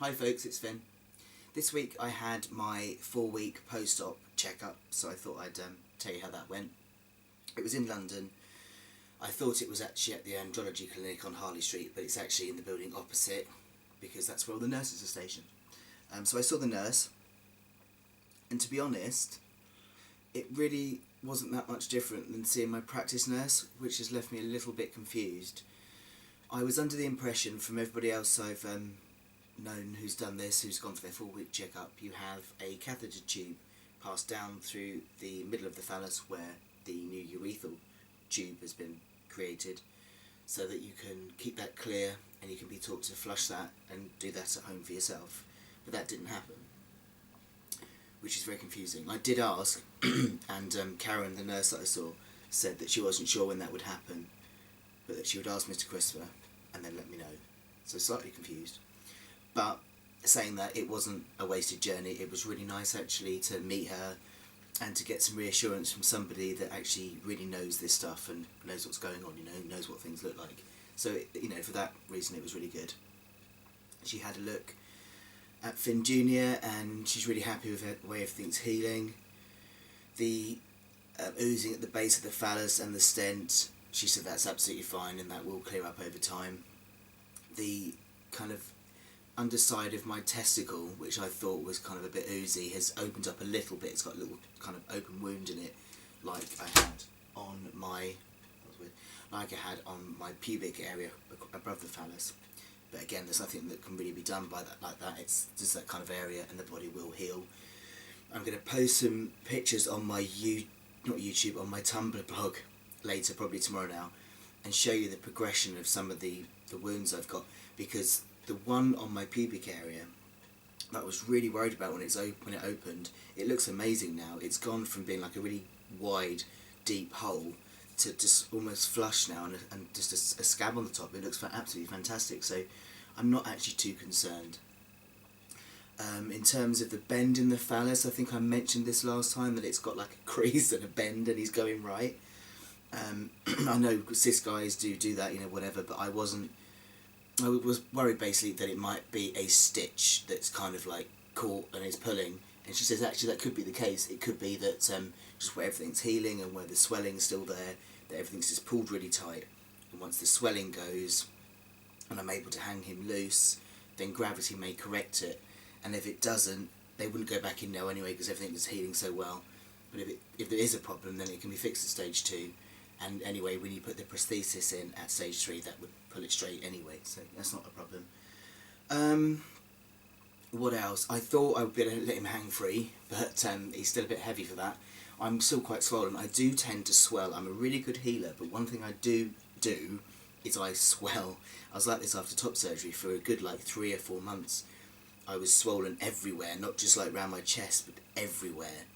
Hi folks, it's Finn. This week I had my 4-week post-op checkup, so I thought I'd tell you how that went. It was in London. I thought it was actually at the andrology clinic on Harley Street, but it's actually in the building opposite, because that's where all the nurses are stationed. So I saw the nurse, and to be honest, it really wasn't that much different than seeing my practice nurse, which has left me a little bit confused. I was under the impression from everybody else I've known who's done this, who's gone for their 4-week checkup, you have a catheter tube passed down through the middle of the phallus where the new urethral tube has been created, so that you can keep that clear and you can be taught to flush that and do that at home for yourself. But that didn't happen, which is very confusing. I did ask, and Karen, the nurse that I saw, said that she wasn't sure when that would happen, but that she would ask Mr. Christopher and then let me know. So slightly confused. But saying that, it wasn't a wasted journey. It was really nice actually to meet her and to get some reassurance from somebody that actually really knows this stuff and knows what's going on, knows what things look like. So, for that reason it was really good. She had a look at Finn Jr. and she's really happy with the way everything's healing. The oozing at the base of the phallus and the stent, she said that's absolutely fine and that will clear up over time. The kind of underside of my testicle, which I thought was kind of a bit oozy, has opened up a little bit. It's got a little kind of open wound in it, like I had on my pubic area above the phallus. But again, there's nothing that can really be done by that like that. It's just that kind of area, and the body will heal. I'm going to post some pictures on my on my Tumblr blog later, probably tomorrow now, and show you the progression of some of the wounds I've got, because the one on my pubic area that I was really worried about when it opened, it looks amazing now. It's gone from being like a really wide, deep hole to just almost flush now, and just a scab on the top. It looks absolutely fantastic, so I'm not actually too concerned. In terms of the bend in the phallus, I think I mentioned this last time, that it's got like a crease and a bend and he's going right. I know cis guys do that, whatever, but I was worried basically that it might be a stitch that's kind of like caught and is pulling, and she says actually that could be the case. It could be that just where everything's healing and where the swelling's still there, that everything's just pulled really tight, and once the swelling goes and I'm able to hang him loose, then gravity may correct it, and if it doesn't, they wouldn't go back in now anyway because everything is healing so well. But if there is a problem, then it can be fixed at stage 2. And anyway, when you put the prosthesis in at stage 3, that would pull it straight anyway, so that's not a problem. What else? I thought I would be able to let him hang free, but he's still a bit heavy for that. I'm still quite swollen. I do tend to swell. I'm a really good healer, but one thing I do is I swell. I was like this after top surgery for a good 3 or 4 months. I was swollen everywhere, not just around my chest, but everywhere.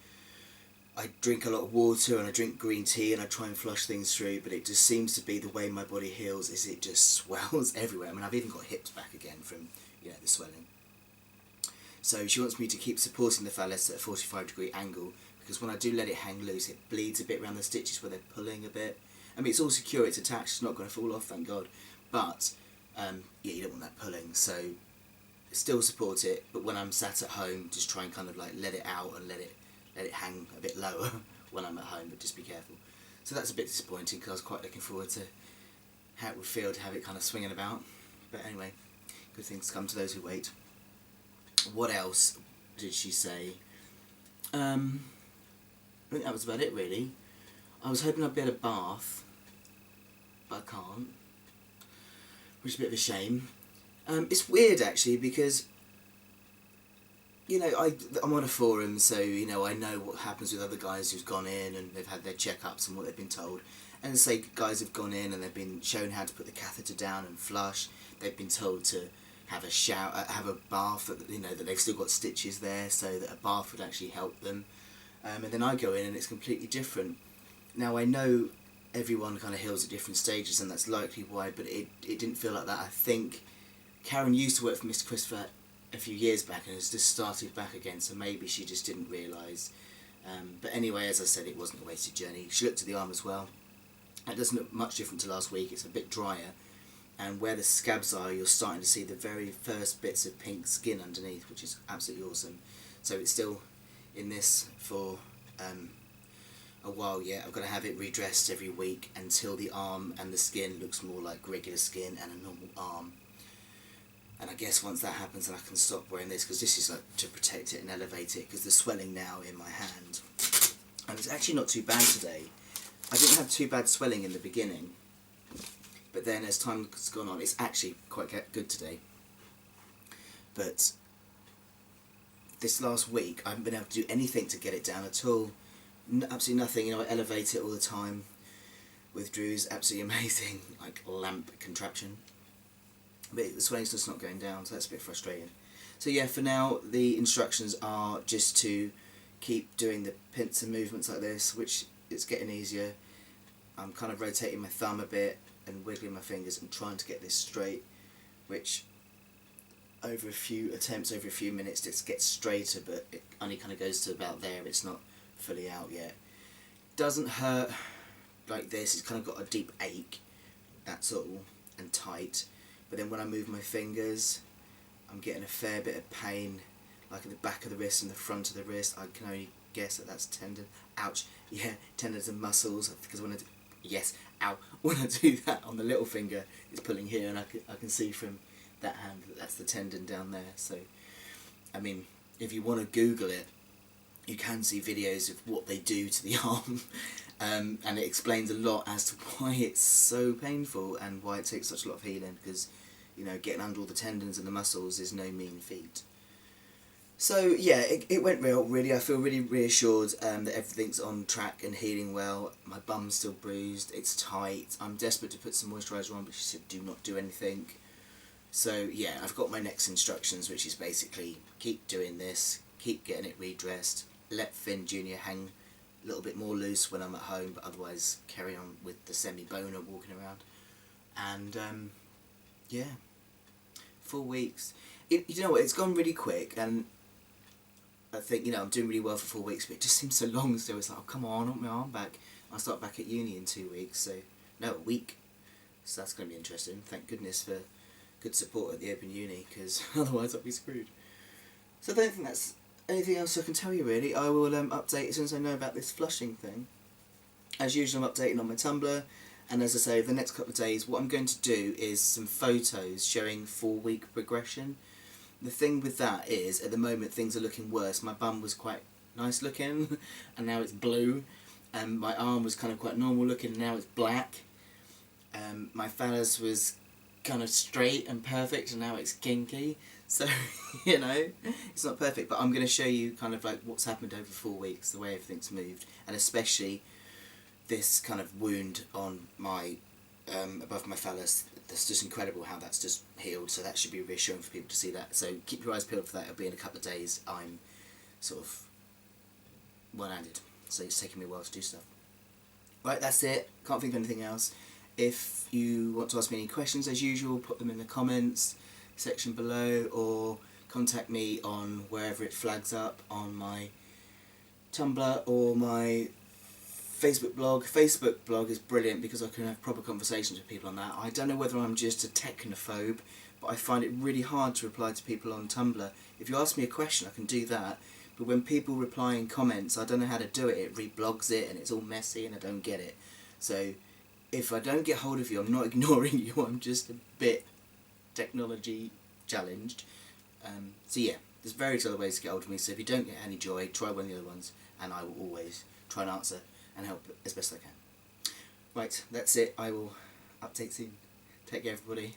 I drink a lot of water and I drink green tea and I try and flush things through, but it just seems to be the way my body heals, is it just swells everywhere. I mean, I've even got hips back again from the swelling. So she wants me to keep supporting the phallus at a 45-degree angle, because when I do let it hang loose, it bleeds a bit around the stitches where they're pulling a bit. I mean, it's all secure, it's attached, it's not going to fall off, thank God. But you don't want that pulling, so still support it, but when I'm sat at home, just try and kind of let it out and let it hang a bit lower when I'm at home, but just be careful. So that's a bit disappointing, because I was quite looking forward to how it would feel to have it kind of swinging about. But anyway, good things come to those who wait. What else did she say? I think that was about it really. I was hoping I'd be at a bath, but I can't, which is a bit of a shame. It's weird actually, because I'm on a forum, so I know what happens with other guys who've gone in and they've had their checkups and what they've been told. And say guys have gone in and they've been shown how to put the catheter down and flush. They've been told to have a shower, have a bath. That they've still got stitches there, so that a bath would actually help them. And then I go in and it's completely different. Now I know everyone kind of heals at different stages, and that's likely why. But it didn't feel like that. I think Karen used to work for Mr. Christopher a few years back and has just started back again, so maybe she just didn't realise. But anyway, as I said, it wasn't a wasted journey. She looked at the arm as well. It doesn't look much different to last week. It's a bit drier, and where the scabs are, you're starting to see the very first bits of pink skin underneath, which is absolutely awesome. So it's still in this for a while yet. I've got to have it redressed every week until the arm and the skin looks more like regular skin and a normal arm. And I guess once that happens, then I can stop wearing this, because this is like to protect it and elevate it, because the swelling now in my hand, and it's actually not too bad today. I didn't have too bad swelling in the beginning, but then as time has gone on, it's actually quite good today. But this last week, I haven't been able to do anything to get it down at all. Absolutely nothing. You know, I elevate it all the time with Drew's absolutely amazing like lamp contraption, but the swelling's just not going down, so that's a bit frustrating. So yeah, for now the instructions are just to keep doing the pincer movements like this, which it's getting easier. I'm kind of rotating my thumb a bit and wiggling my fingers and trying to get this straight, which over a few attempts, over a few minutes, it gets straighter, but it only kind of goes to about there. It's not fully out yet. Doesn't hurt like this. It's kind of got a deep ache, that's all, and tight. But then when I move my fingers, I'm getting a fair bit of pain, like at the back of the wrist and the front of the wrist. I can only guess that that's tendon. Ouch. Yeah, tendons and muscles. Because when I do, yes, ow. When I do that on the little finger, it's pulling here, and I can see from that hand that that's the tendon down there. So, I mean, if you want to Google it, you can see videos of what they do to the arm, and it explains a lot as to why it's so painful and why it takes such a lot of healing, because, you know, getting under all the tendons and the muscles is no mean feat. So yeah, it went well, really. I feel really reassured that everything's on track and healing well. My bum's still bruised, it's tight. I'm desperate to put some moisturiser on, but she said do not do anything. So yeah, I've got my next instructions, which is basically keep doing this, keep getting it redressed, let Finn Jr. hang a little bit more loose when I'm at home, but otherwise carry on with the semi-boner walking around. And yeah, 4 weeks. You know what, it's gone really quick, and I think, you know, I'm doing really well for 4 weeks, but it just seems so long still. It's like, oh, come on, I want my arm back. I'll start back at uni in 2 weeks, so, no, a week. So that's going to be interesting. Thank goodness for good support at the Open Uni, because otherwise I'll be screwed. So I don't think that's anything else I can tell you, really. I will update as soon as I know about this flushing thing. As usual, I'm updating on my Tumblr, and as I say, over the next couple of days, what I'm going to do is some photos showing 4-week progression. The thing with that is, at the moment, things are looking worse. My bum was quite nice looking, and now it's blue. My arm was kind of quite normal looking, and now it's black. My phallus was kind of straight and perfect, and now it's kinky. So, you know, it's not perfect, but I'm going to show you kind of like what's happened over 4 weeks, the way everything's moved, and especially this kind of wound on my above my phallus. That's just incredible how that's just healed, so that should be reassuring for people to see that. So keep your eyes peeled for that. It'll be in a couple of days. I'm sort of one-handed, so it's taking me a while to do stuff. Right, that's it. Can't think of anything else. If you want to ask me any questions, as usual, put them in the comments section below, or contact me on wherever it flags up on my Tumblr or my Facebook blog. Facebook blog is brilliant because I can have proper conversations with people on that. I don't know whether I'm just a technophobe, but I find it really hard to reply to people on Tumblr. If you ask me a question, I can do that, but when people reply in comments, I don't know how to do it. It reblogs it and it's all messy and I don't get it. So if I don't get hold of you, I'm not ignoring you, I'm just a bit technology challenged. So yeah, there's various other ways to get hold of me, so if you don't get any joy, try one of the other ones, and I will always try and answer and help as best I can. Right, that's it. I will update soon. Take care, everybody.